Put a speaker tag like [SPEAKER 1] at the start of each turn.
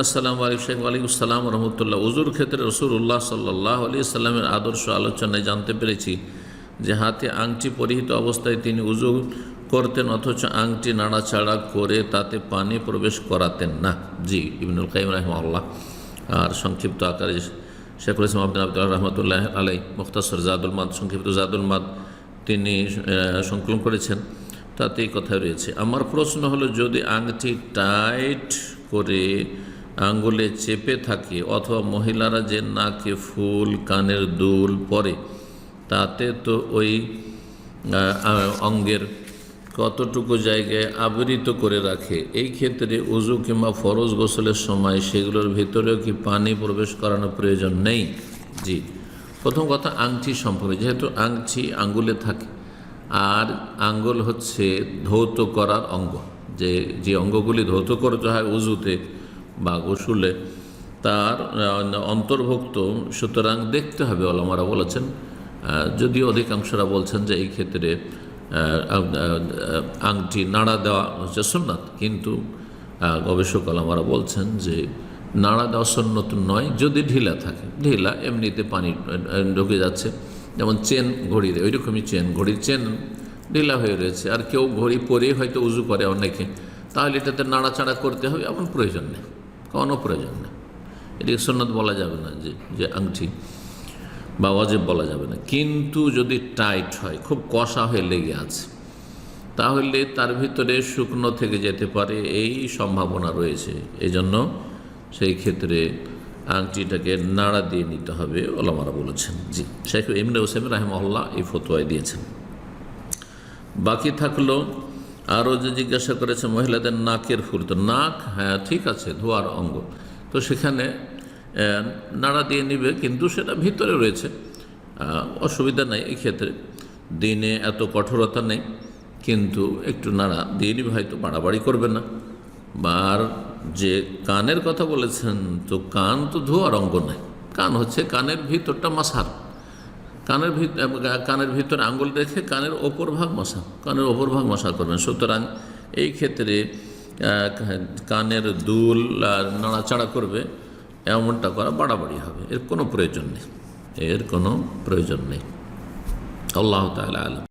[SPEAKER 1] আসসালামু আলাইকুম। ওয়ালাইকুম আসসালাম রহমতুল্লাহ। উজুর ক্ষেত্রে রাসূলুল্লাহ সাল্লাল্লাহু আলাইহি সাল্লামের আদর্শ আলোচনায় জানতে পেরেছি যে হাতে আংটি পরিহিত অবস্থায় তিনি উজু করতেন, অথচ আংটি নাড়াচাড়া করে তাতে পানি প্রবেশ করাতেন না। জি, ইবনুল কাইয়িম রাহিমাহুল্লাহ। আর সংক্ষিপ্ত আকারে শেখুল ইসলাম আব্দুল্লাহ রহমতুল্লাহ আলাই মুখতাসর জাদুল মাদ, সংক্ষিপ্ত জাদুল মাদ তিনি সংকলন করেছেন, তাতে এই কথা রয়েছে। আমার প্রশ্ন হলো, যদি আংটি টাইট করে আঙ্গুলে চেপে থাকে অথবা মহিলারা যে নাকে ফুল, কানের দুল পরে, তাতে তো ওই অঙ্গের কতটুকু জায়গায় আবৃত করে রাখে, এই ক্ষেত্রে উজু কিংবা ফরজ গোসলের সময় সেগুলোর ভিতরেও কি পানি প্রবেশ করানোর প্রয়োজন নেই? জি, প্রথম কথা আংটি সম্পর্কে, যেহেতু আংটি আঙ্গুলে থাকে আর আঙ্গুল হচ্ছে ধৌত করার অঙ্গ, যে অঙ্গগুলি ধৌত করতে হয় উজুতে বা গোসলে তার অন্তর্ভুক্ত, সুতরাং দেখতে হবে। ওলামারা বলেছেন, যদিও অধিকাংশরা বলছেন যে এই ক্ষেত্রে আংটি নাড়া দেওয়া হচ্ছে সুন্নাত, কিন্তু গবেষক ওলামারা বলছেন যে নাড়া দেওয়া সুন্নত নয় যদি ঢিলা থাকে। ঢিলা এমনিতে পানি ঢুকে যাচ্ছে, যেমন চেন ঘড়ির, ওইরকমই চেন ঘড়ির চেন ঢিলা হয়ে রয়েছে, আর কেউ ঘড়ি পরে হয়তো উজু করে অনেকে, তাহলে এটাতে নাড়াচাড়া করতে হবে এমন প্রয়োজন নেই, কোনো প্রয়োজন নেই। এটিকে সুন্নাত বলা যাবে না, যে আংটি বা ওয়াজিব বলা যাবে না। কিন্তু যদি টাইট হয়, খুব কষা হয়ে লেগে আছে, তাহলে তার ভিতরে শুকনো থেকে যেতে পারে, এই সম্ভাবনা রয়েছে। এই জন্য সেই ক্ষেত্রে আংটিটাকে নাড়া দিয়ে নিতে হবে, ওলামারা বলেছেন। জি, শেখ ইবনে উসাইমিন রাহিমাহুল্লাহ এই ফতোয়া দিয়েছেন। বাকি থাকলো আরও যে জিজ্ঞাসা করেছে মহিলাদের নাকের ফুল, তো নাক, হ্যাঁ ঠিক আছে, ধোয়ার অঙ্গ, তো সেখানে নাড়া দিয়ে নিবে, কিন্তু সেটা ভিতরে রয়েছে, অসুবিধা নেই। এই ক্ষেত্রে দিনে এত কঠোরতা নেই, কিন্তু একটু নাড়া দিয়ে নিবে, হয়তো বাড়াবাড়ি করবে না। আর যে কানের কথা বলেছেন, তো কান তো ধোয়ার অঙ্গ নয়, কান হচ্ছে কানের ভিতরটা মাসার, কানের ভিতরে আঙ্গুল রেখে কানের ওপর ভাগ মশা করবেন। সুতরাং এই ক্ষেত্রে কানের দুল নাড়াচাড়া করবে, এমনটা করা বাড়াবাড়ি হবে, এর কোনো প্রয়োজন নেই। আল্লাহ তাআলা আলাম।